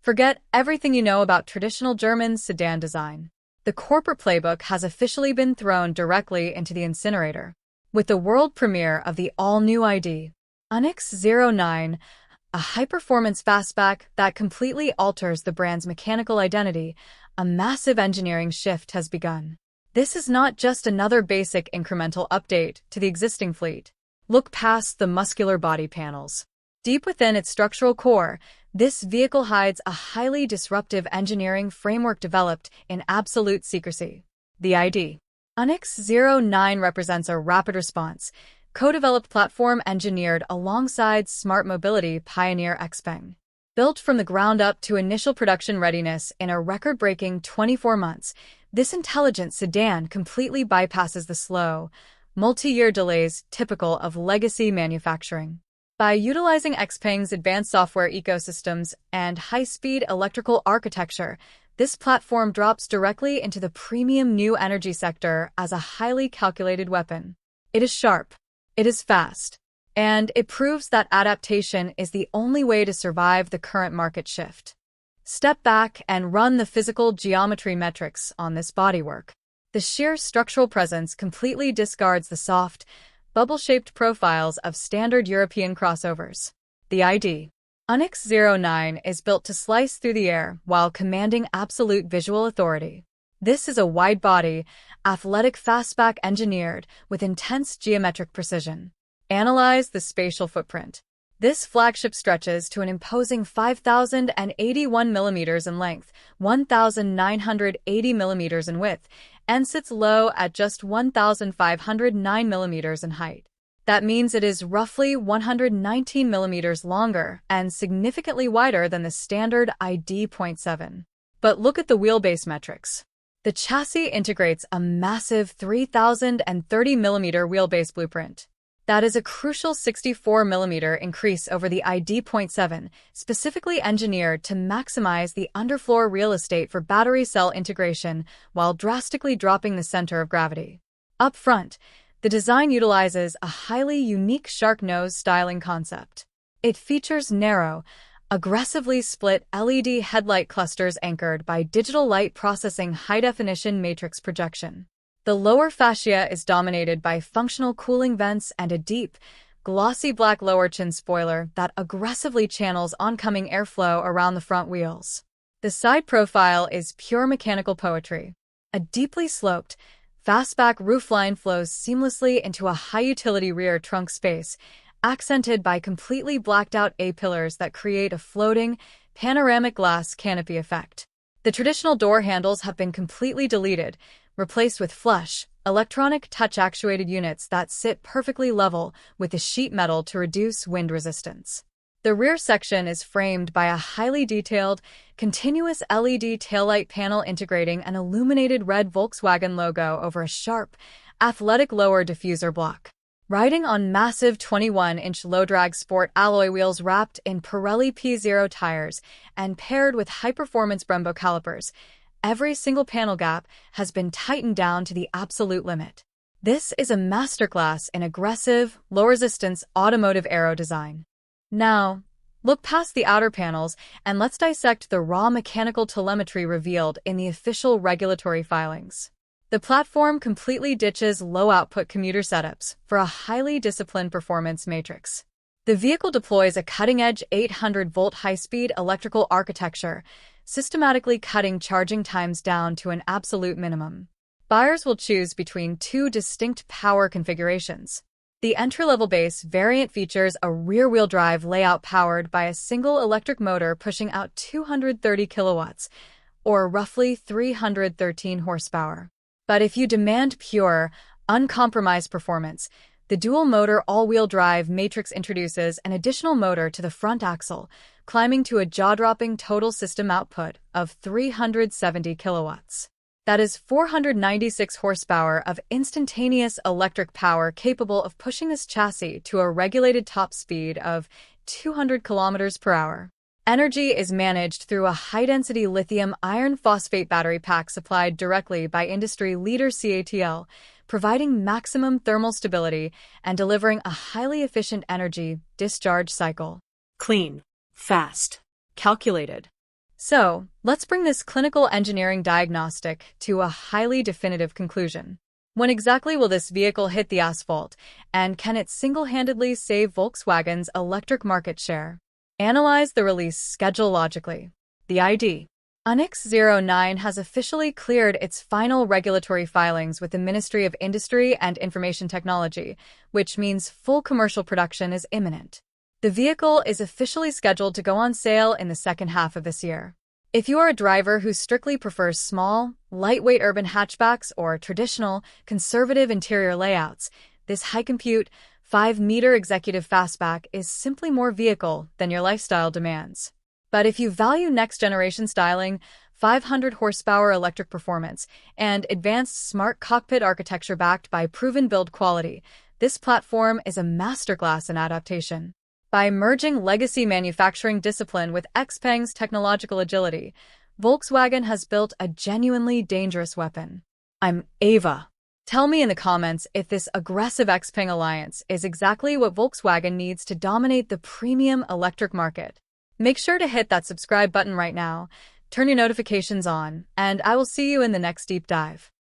Forget everything you know about traditional German sedan design. The corporate playbook has officially been thrown directly into the incinerator. With the world premiere of the all-new ID. UNYX 09, a high-performance fastback that completely alters the brand's mechanical identity, a massive engineering shift has begun. This is not just another basic incremental update to the existing fleet. Look past the muscular body panels. Deep within its structural core, this vehicle hides a highly disruptive engineering framework developed in absolute secrecy. The ID. UNYX 09 represents a rapid response, co-developed platform engineered alongside smart mobility pioneer XPeng. Built from the ground up to initial production readiness in a record-breaking 24 months, this intelligent sedan completely bypasses the slow, multi-year delays typical of legacy manufacturing. By utilizing XPeng's advanced software ecosystems and high-speed electrical architecture, this platform drops directly into the premium new energy sector as a highly calculated weapon. It is sharp, it is fast, and it proves that adaptation is the only way to survive the current market shift. Step back and run the physical geometry metrics on this bodywork. The sheer structural presence completely discards the soft, bubble-shaped profiles of standard European crossovers. The ID. UNYX 09 is built to slice through the air while commanding absolute visual authority. This is a wide-body, athletic fastback engineered with intense geometric precision. Analyze the spatial footprint. This flagship stretches to an imposing 5,081 millimeters in length, 1,980 millimeters in width, and sits low at just 1,509 millimeters in height. That means it is roughly 119 millimeters longer and significantly wider than the standard ID.7. But look at the wheelbase metrics. The chassis integrates a massive 3,030 millimeter wheelbase blueprint. That is a crucial 64 millimeter increase over the ID.7, specifically engineered to maximize the underfloor real estate for battery cell integration while drastically dropping the center of gravity. Up front, the design utilizes a highly unique shark nose styling concept. It features narrow, aggressively split LED headlight clusters anchored by digital light processing high-definition matrix projection. The lower fascia is dominated by functional cooling vents and a deep, glossy black lower chin spoiler that aggressively channels oncoming airflow around the front wheels. The side profile is pure mechanical poetry. A deeply sloped, fastback roofline flows seamlessly into a high-utility rear trunk space, accented by completely blacked-out A-pillars that create a floating, panoramic glass canopy effect. The traditional door handles have been completely deleted, replaced with flush, electronic touch-actuated units that sit perfectly level with the sheet metal to reduce wind resistance. The rear section is framed by a highly detailed, continuous LED taillight panel integrating an illuminated red Volkswagen logo over a sharp, athletic lower diffuser block. Riding on massive 21-inch low-drag sport alloy wheels wrapped in Pirelli P0 tires and paired with high-performance Brembo calipers, every single panel gap has been tightened down to the absolute limit. This is a masterclass in aggressive, low-resistance automotive aero design. Now, look past the outer panels and let's dissect the raw mechanical telemetry revealed in the official regulatory filings. The platform completely ditches low-output commuter setups for a highly disciplined performance matrix. The vehicle deploys a cutting-edge 800-volt high-speed electrical architecture, systematically cutting charging times down to an absolute minimum. Buyers will choose between two distinct power configurations. The entry-level base variant features a rear-wheel drive layout powered by a single electric motor pushing out 230 kilowatts, or roughly 313 horsepower. But if you demand pure, uncompromised performance, the dual-motor all-wheel drive matrix introduces an additional motor to the front axle, climbing to a jaw-dropping total system output of 370 kilowatts. That is 496 horsepower of instantaneous electric power capable of pushing this chassis to a regulated top speed of 200 kilometers per hour. Energy is managed through a high-density lithium iron phosphate battery pack supplied directly by industry leader CATL, providing maximum thermal stability and delivering a highly efficient energy discharge cycle. Clean, fast, calculated. So, let's bring this clinical engineering diagnostic to a highly definitive conclusion. When exactly will this vehicle hit the asphalt, and can it single-handedly save Volkswagen's electric market share? Analyze the release schedule logically. The ID. UNYX-09 has officially cleared its final regulatory filings with the Ministry of Industry and Information Technology, which means full commercial production is imminent. The vehicle is officially scheduled to go on sale in the second half of this year. If you are a driver who strictly prefers small, lightweight urban hatchbacks or traditional, conservative interior layouts, this high-compute, 5-meter executive fastback is simply more vehicle than your lifestyle demands. But if you value next-generation styling, 500 horsepower electric performance, and advanced smart cockpit architecture backed by proven build quality, this platform is a masterclass in adaptation. By merging legacy manufacturing discipline with XPeng's technological agility, Volkswagen has built a genuinely dangerous weapon. I'm Ava. Tell me in the comments if this aggressive XPeng alliance is exactly what Volkswagen needs to dominate the premium electric market. Make sure to hit that subscribe button right now, turn your notifications on, and I will see you in the next deep dive.